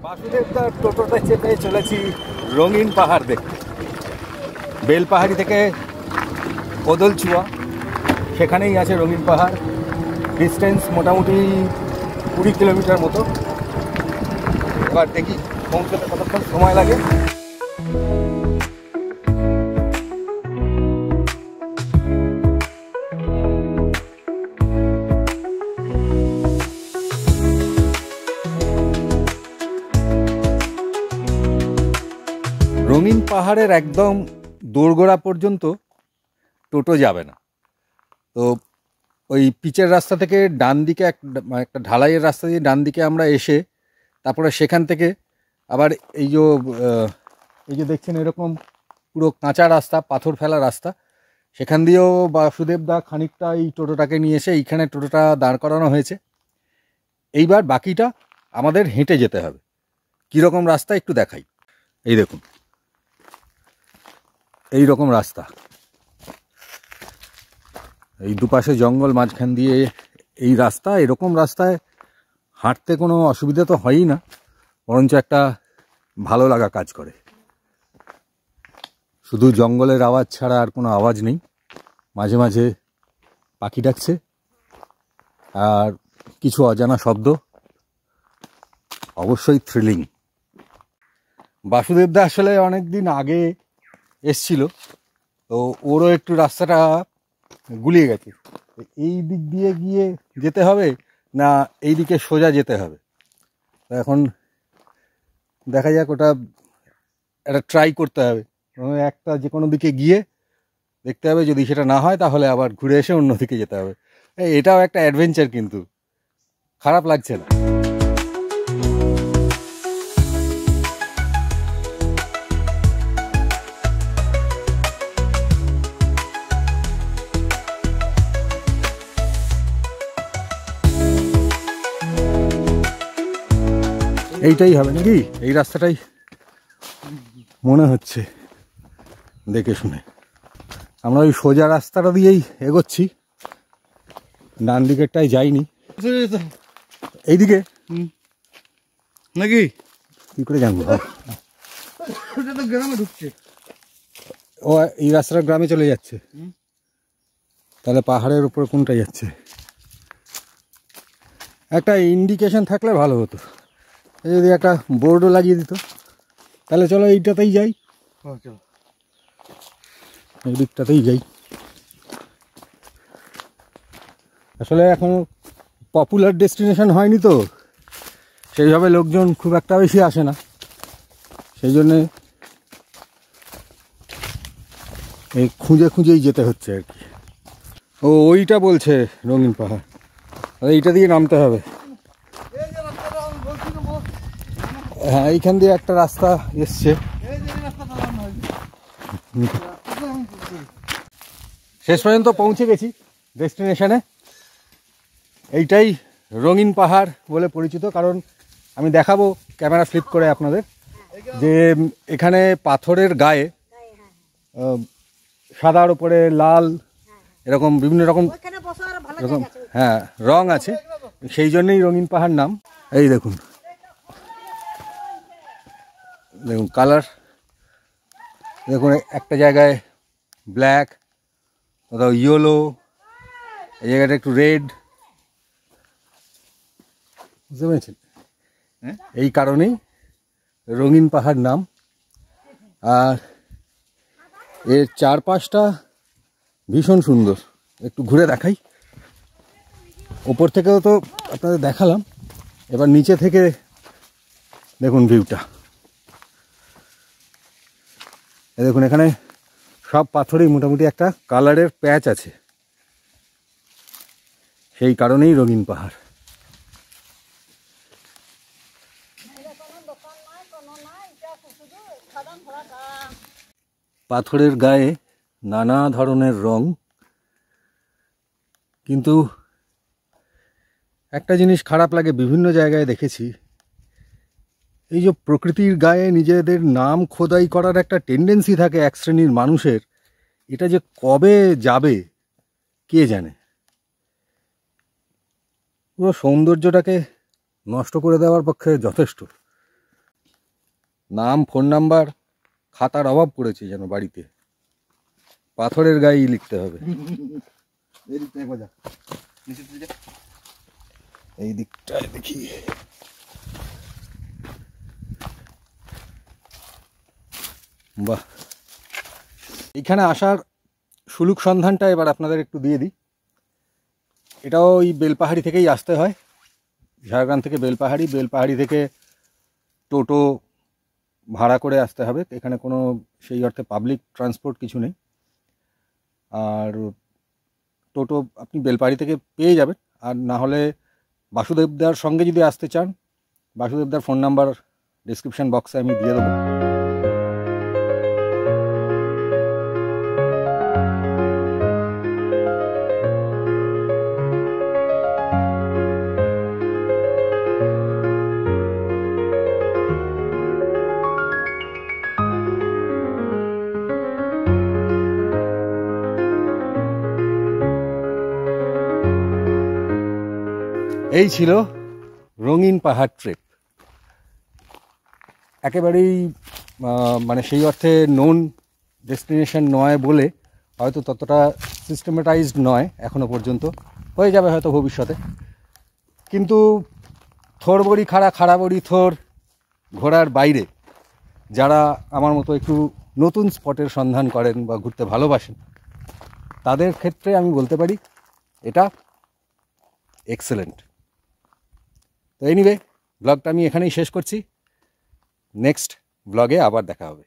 বাসুদেবদার টোটোটা চেপে চলেছি রঙিন পাহাড় দেখতে। বেলপাহাড়ি থেকে কোদলচুয়া, সেখানেই আছে রঙিন পাহাড়। ডিস্টেন্স মোটামুটি 20 কিলোমিটার মতো। এবার দেখি পৌঁছতে কতক্ষণ সময় লাগে। রঙিন পাহাড়ের একদম দোরগোড়া পর্যন্ত টোটো যাবে না। তো ওই পিচের রাস্তা থেকে ডান দিকে একটা ঢালাইয়ের রাস্তা দিয়ে ডান দিকে আমরা এসে তারপরে সেখান থেকে আবার এই যে দেখছেন এরকম পুরো কাঁচা রাস্তা, পাথর ফেলা রাস্তা, সেখান দিয়েও বাসুদেবদা খানিকটা এই টোটোটাকে নিয়ে এসে এইখানে টোটোটা দাঁড় করানো হয়েছে। এইবার বাকিটা আমাদের হেঁটে যেতে হবে। কীরকম রাস্তা একটু দেখাই। এই দেখুন, এই রকম রাস্তা, এই দুপাশে জঙ্গল, মাঝখান দিয়ে এই রাস্তা। এরকম রাস্তায় হাঁটতে কোনো অসুবিধা তো হয়ই না, বরঞ্চ একটা ভালো লাগা কাজ করে। শুধু জঙ্গলের আওয়াজ ছাড়া আর কোনো আওয়াজ নেই। মাঝে মাঝে পাখি ডাকছে আর কিছু অজানা শব্দ, অবশ্যই থ্রিলিং। বাসুদেবদা আসলে অনেক দিন আগে এসছিল, তো ওরও একটু রাস্তাটা গুলিয়ে গেছে। এই দিক দিয়ে গিয়ে যেতে হবে না এই দিকে সোজা যেতে হবে, এখন দেখা যাক। ওটা একটা ট্রাই করতে হবে। একটা যে কোনো দিকে গিয়ে দেখতে হবে, যদি সেটা না হয় তাহলে আবার ঘুরে এসে অন্য দিকে যেতে হবে। এটাও একটা অ্যাডভেঞ্চার, কিন্তু খারাপ লাগছে না। এইটাই হবে নাকি? এই রাস্তাটাই মনে হচ্ছে দেখে শুনে। আমরা ওই সোজা রাস্তাটা দিয়েই এগোচ্ছি, ডান দিকেরটাই যাইনি। এইদিকে নাকি কি করে জানবো? গ্রামে ঢুকছে। ও এই রাস্তাটা গ্রামে চলে যাচ্ছে। তাহলে পাহাড়ের উপর কোনটা যাচ্ছে? একটা ইন্ডিকেশন থাকলে ভালো হতো। যদি একটা বোর্ডও লাগিয়ে দিত তাহলে চলো এইটাতেই যাই, এই দিকটাতেই যাই। আসলে এখনো পপুলার ডেস্টিনেশন হয়নি, তো সেইভাবে লোকজন খুব একটা বেশি আসে না, সেই জন্যে এই খুঁজে খুঁজেই যেতে হচ্ছে আর কি। ও ওইটা বলছে রঙিন পাহাড়, এইটা দিয়ে নামতে হবে। হ্যাঁ, এইখান দিয়ে একটা রাস্তা এসছে। শেষ পর্যন্ত পৌঁছে গেছি ডেস্টিনেশনে। এইটাই রঙিন পাহাড় বলে পরিচিত, কারণ আমি দেখাবো ক্যামেরা ফ্লিপ করে আপনাদের যে এখানে পাথরের গায়ে সাদার উপরে লাল এরকম বিভিন্ন রকম হ্যাঁ রং আছে, সেই জন্যই রঙিন পাহাড় নাম। এই দেখুন, দেখুন কালার, দেখুন একটা জায়গায় ব্ল্যাক, কোথাও ইয়েলো, এই জায়গাটা একটু রেড, বুঝতে পেরেছেন? এই কারণেই রঙিন পাহাড় নাম। আর এর চারপাশটা ভীষণ সুন্দর, একটু ঘুরে দেখাই। ওপর থেকেও তো আপনাদের দেখালাম, এবার নিচে থেকে দেখুন ভিউটা। দেখুন এখানে সব পাথরেই মোটামুটি একটা কালারের প্যাচ আছে, সেই কারণেই রঙিন পাহাড়। পাথরের গায়ে নানা ধরনের রং, কিন্তু একটা জিনিস খারাপ লাগে, বিভিন্ন জায়গায় দেখেছি, এই যে প্রকৃতির গায়ে নিজেদের নাম খোদাই করার একটা টেন্ডেন্সি থাকে এক শ্রেণীর মানুষের, এটা যে কবে যাবে কে জানে। পুরো সৌন্দর্যটাকে নষ্ট করে দেওয়ার পক্ষে যথেষ্ট। নাম ফোন নাম্বার খাতার অভাব পড়েছে যেন বাড়িতে, পাথরের গায়েই লিখতে হবে। এই দিকটায় দেখি, বাহ, এইখানে আসার সুলুক সন্ধানটা এবার আপনাদের একটু দিয়ে দিই। এটাও ওই বেলপাহাড়ি থেকেই আসতে হয়, ঝাড়গ্রাম থেকে বেলপাহাড়ি থেকে টোটো ভাড়া করে আসতে হবে। এখানে কোনো সেই অর্থে পাবলিক ট্রান্সপোর্ট কিছু নেই, আর টোটো আপনি বেলপাহাড়ি থেকে পেয়ে যাবেন। আর না হলে বাসুদেবদার সঙ্গে যদি আসতে চান, বাসুদেবদার ফোন নাম্বার ডিসক্রিপশন বক্সে আমি দিয়ে দেবো। এই ছিল রঙিন পাহাড় ট্রেক। একেবারেই মানে সেই অর্থে নোন ডেস্টিনেশন নয় বলে হয়তো ততটা সিস্টেমেটাইজড নয় এখনো পর্যন্ত, হয়ে যাবে হয়তো ভবিষ্যতে। কিন্তু থোর বড়ি খাড়া বড়ি থোর ঘোরার বাইরে যারা আমার মতো একটু নতুন স্পটের সন্ধান করেন বা ঘুরতে ভালোবাসেন, তাদের ক্ষেত্রে আমি বলতে পারি এটা এক্সেলেন্ট। তো এনিওয়ে, ব্লগটা আমি এখানেই শেষ করছি। নেক্সট ব্লগে আবার দেখা হবে।